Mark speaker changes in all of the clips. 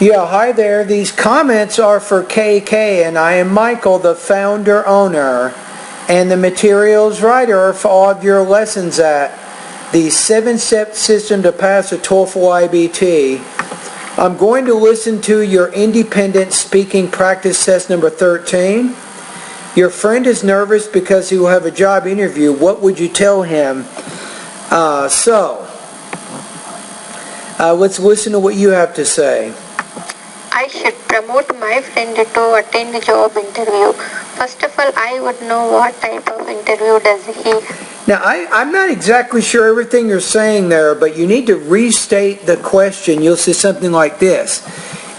Speaker 1: Yeah, hi there. These comments are for KK, and I am Michael, the founder owner, and the materials writer for all of your lessons at the 7-step system to pass a TOEFL iBT. I'm going to listen to your independent speaking practice test number 13. Your friend is nervous because he will have a job interview. What would you tell him? Let's listen to what you have to say.
Speaker 2: I should promote my friend to attend a job interview. First of all, I would know what type of interview does he.
Speaker 1: Now, I'm not exactly sure everything you're saying there, but you need to restate the question. You'll see something like this.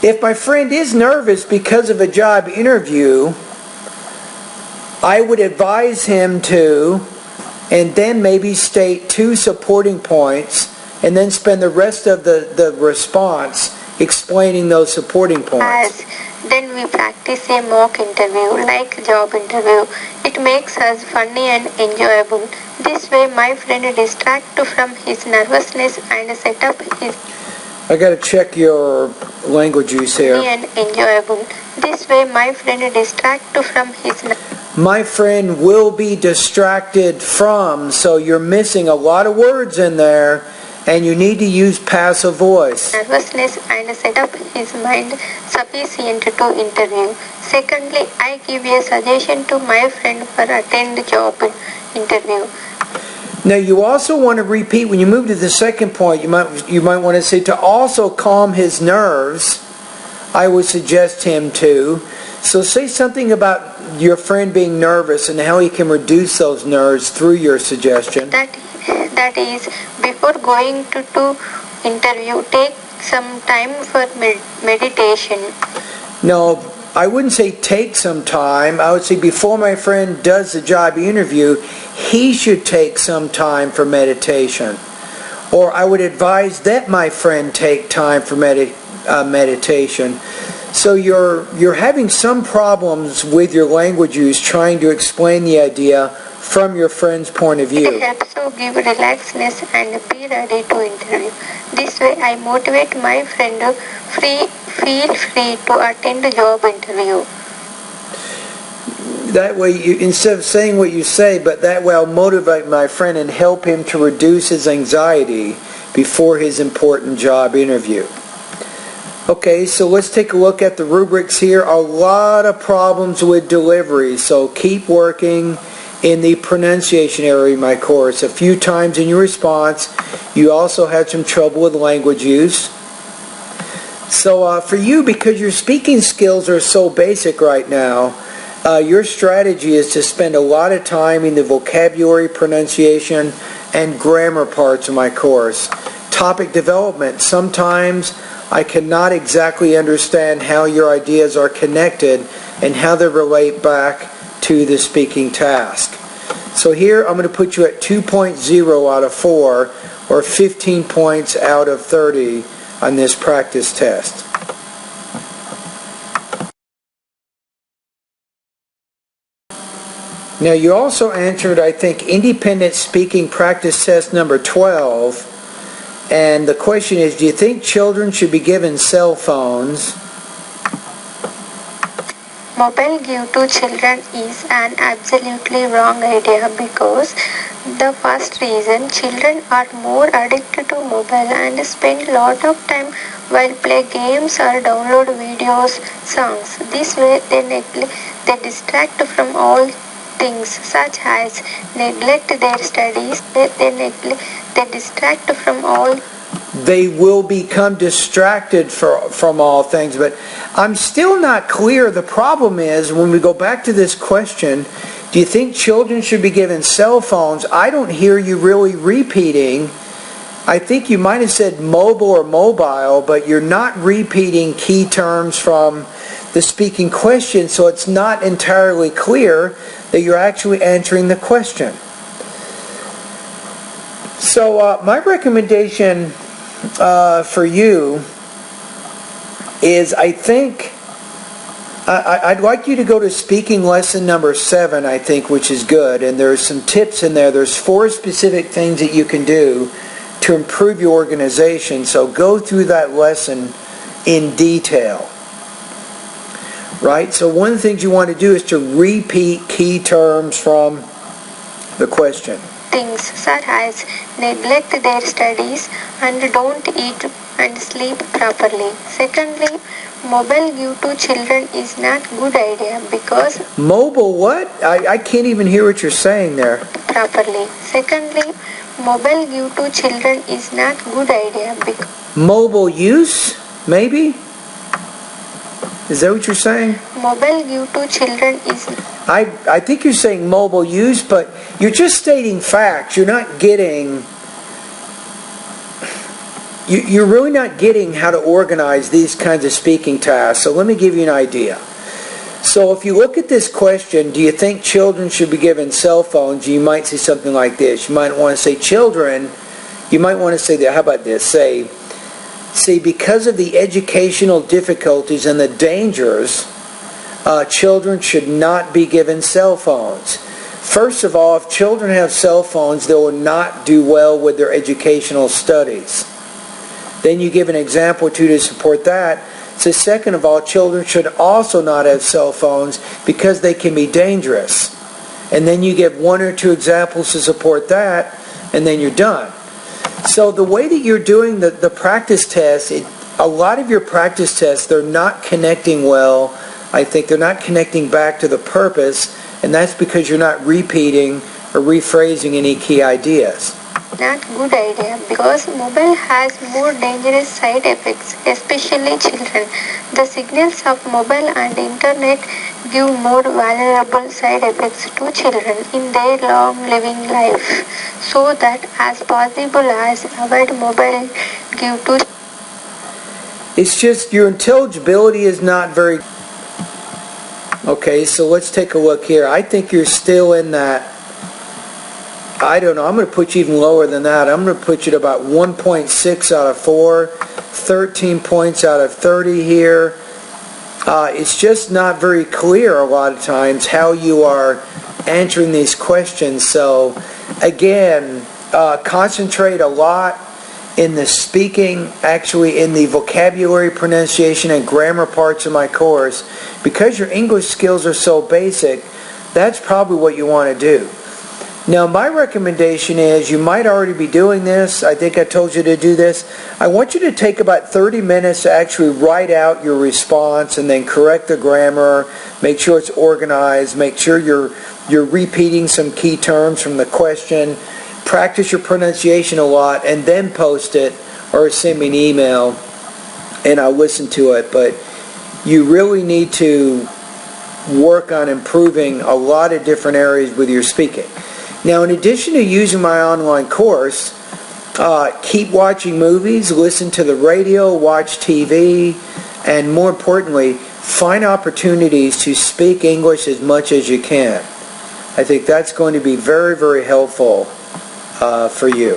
Speaker 1: If my friend is nervous because of a job interview, I would advise him to, and then maybe state 2 supporting points, and then spend the rest of the response explaining those supporting points.
Speaker 2: Then we practice a mock interview, like job interview. It makes us funny and enjoyable. This way my friend distracts from his nervousness and set up his...
Speaker 1: I gotta check your language use here.
Speaker 2: ...and enjoyable. This way my friend distracts from his...
Speaker 1: My friend will be distracted from, so you're missing a lot of words in there. And you need to use passive voice.
Speaker 2: Nervousness and set up his mind sufficient to interview. Secondly, I give a suggestion to my friend for attend job interview.
Speaker 1: Now you also want to repeat, when you move to the second point, you might want to say to also calm his nerves. I would suggest him to. So say something about your friend being nervous and how he can reduce those nerves through your suggestion.
Speaker 2: That is, before going to interview, take some time for meditation.
Speaker 1: No, I wouldn't say take some time. I would say before my friend does the job interview, he should take some time for meditation. Or I would advise that my friend take time for meditation. So you're having some problems with your language use trying to explain the idea from your friend's point of view.
Speaker 2: It helps to give relaxedness and be ready to interview. This way I motivate my friend to feel free to attend a job interview.
Speaker 1: That way, instead of saying what you say, but that way I'll motivate my friend and help him to reduce his anxiety before his important job interview. Okay, so let's take a look at the rubrics here. A lot of problems with delivery, so keep working in the pronunciation area of my course. A few times in your response, you also had some trouble with language use. So for you, because your speaking skills are so basic right now, your strategy is to spend a lot of time in the vocabulary, pronunciation, and grammar parts of my course. Topic development. Sometimes I cannot exactly understand how your ideas are connected and how they relate back to the speaking task. So here I'm going to put you at 2.0 out of 4 or 15 points out of 30 on this practice test. Now you also answered, I think, independent speaking practice test number 12, and the question is, do you think children should be given cell phones?
Speaker 2: Mobile give to children is an absolutely wrong idea because the first reason, children are more addicted to mobile and spend a lot of time while play games or download videos, songs. This way they distract from all things such as neglect their studies, they distract from all.
Speaker 1: They will become distracted from all things. But I'm still not clear. The problem is, when we go back to this question, do you think children should be given cell phones? I don't hear you really repeating. I think you might have said mobile or mobile, but you're not repeating key terms from the speaking question, so it's not entirely clear that you're actually answering the question. So my recommendation for you is, I think I'd like you to go to speaking lesson number 7, I think, which is good, and there's some tips in there. There's 4 specific things that you can do to improve your organization. So go through that lesson in detail. Right? So one of the things you want to do is to repeat key terms from the question.
Speaker 2: Things such as neglect their studies and don't eat and sleep properly. Secondly, mobile give to children is not good idea because
Speaker 1: Mobile what? I can't even hear what you're saying there.
Speaker 2: properly. Secondly, mobile give to children is not good idea because
Speaker 1: Mobile use, maybe? Is that what you're saying?
Speaker 2: mobile give to children is
Speaker 1: I think you're saying mobile use, but you're just stating facts. You're not getting... You're really not getting how to organize these kinds of speaking tasks. So let me give you an idea. So if you look at this question, do you think children should be given cell phones? You might say something like this. You might want to say children. You might want to say that. How about this? Say, because of the educational difficulties and the dangers, children should not be given cell phones. First of all, if children have cell phones, they will not do well with their educational studies. Then you give an example or two to support that. So second of all, children should also not have cell phones because they can be dangerous. And then you give one or two examples to support that, and then you're done. So the way that you're doing the practice tests, a lot of your practice tests, they're not connecting well. I think they're not connecting back to the purpose, and that's because you're not repeating or rephrasing any key ideas.
Speaker 2: not good idea because mobile has more dangerous side effects, especially children. The signals of mobile and internet give more vulnerable side effects to children in their long living life. So that as possible as avoid mobile give to.
Speaker 1: It's just your intelligibility is not very... Okay, so let's take a look here. I think you're still in that... I don't know, I'm going to put you even lower than that. I'm going to put you at about 1.6 out of 4, 13 points out of 30 here. It's just not very clear a lot of times how you are answering these questions. So again, concentrate a lot in the speaking, actually in the vocabulary, pronunciation, and grammar parts of my course. Because your English skills are so basic, that's probably what you want to do. Now, my recommendation is, you might already be doing this. I think I told you to do this. I want you to take about 30 minutes to actually write out your response and then correct the grammar, make sure it's organized, make sure you're repeating some key terms from the question, practice your pronunciation a lot, and then post it or send me an email and I'll listen to it. But you really need to work on improving a lot of different areas with your speaking. Now, in addition to using my online course, keep watching movies, listen to the radio, watch TV, and more importantly, find opportunities to speak English as much as you can. I think that's going to be very, very helpful for you.